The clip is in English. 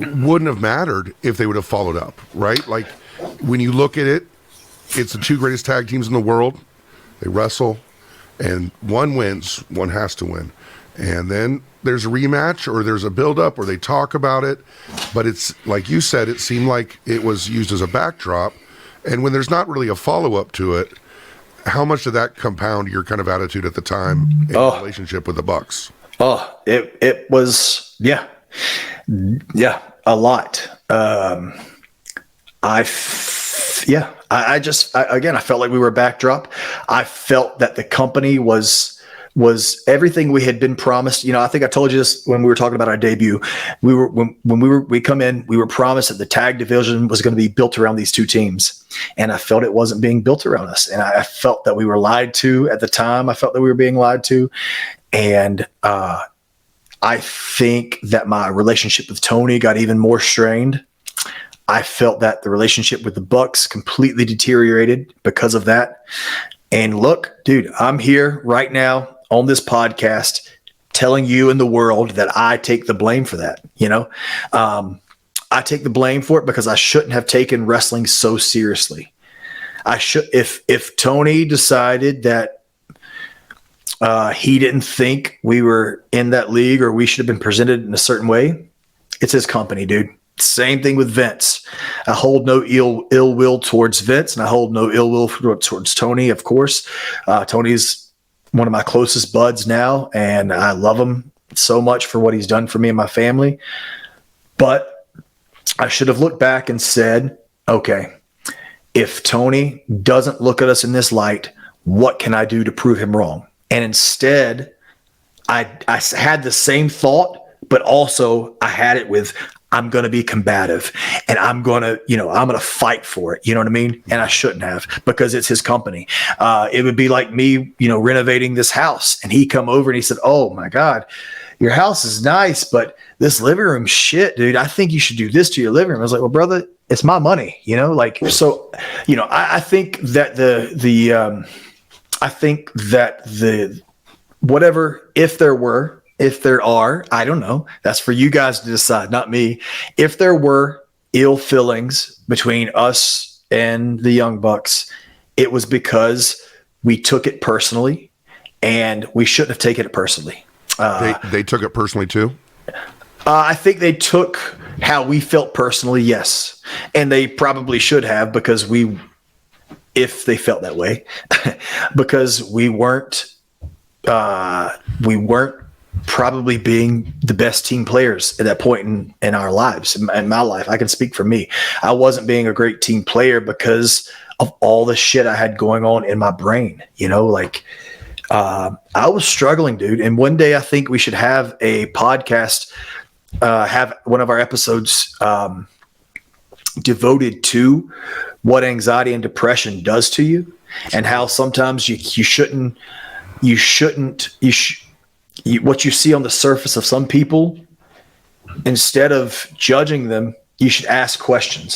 wouldn't have mattered if they would have followed up, right? Like when you look at it, it's the two greatest tag teams in the world. They wrestle, and one wins, one has to win. And then there's a rematch or there's a build-up or they talk about it. But it's, like you said, it seemed like it was used as a backdrop. And when there's not really a follow-up to it, how much did that compound your kind of attitude at the time in relationship with the Bucks? Oh, it was, yeah, a lot. I felt like we were a backdrop. I felt that the company was everything we had been promised. I think I told you this when we were talking about our debut. We come in, we were promised that the tag division was going to be built around these two teams, and I felt it wasn't being built around us, and I felt that we were lied to at the time. I felt that we were being lied to, and I think that my relationship with Tony got even more strained. I felt that the relationship with the Bucks completely deteriorated because of that. And look, dude, I'm here right now on this podcast telling you and the world that I take the blame for that. I take the blame for it because I shouldn't have taken wrestling so seriously. I should, if Tony decided that he didn't think we were in that league or we should have been presented in a certain way, it's his company, dude. Same thing with Vince. I hold no ill will towards Vince, and I hold no ill will towards Tony, of course. Tony's one of my closest buds now, and I love him so much for what he's done for me and my family. But I should have looked back and said, okay, if Tony doesn't look at us in this light, what can I do to prove him wrong? And instead, I had the same thought, but also I had it with, I'm going to be combative and I'm going to fight for it. You know what I mean? And I shouldn't have, because it's his company. It would be like me, renovating this house, and he come over and he said, "Oh my God, your house is nice, but this living room shit, dude. I think you should do this to your living room." I was like, "Well, brother, it's my money, So, I think that whatever, if there are, I don't know. That's for you guys to decide, not me. If there were ill feelings between us and the Young Bucks, it was because we took it personally, and we shouldn't have taken it personally. They took it personally too? I think they took how we felt personally, yes. And they probably should have, if they felt that way, because we weren't probably being the best team players at that point in our lives. In my life, I can speak for me. I wasn't being a great team player because of all the shit I had going on in my brain. I was struggling, dude. And one day I think we should have a podcast, have one of our episodes devoted to what anxiety and depression does to you, and how sometimes what you see on the surface of some people, instead of judging them, you should ask questions.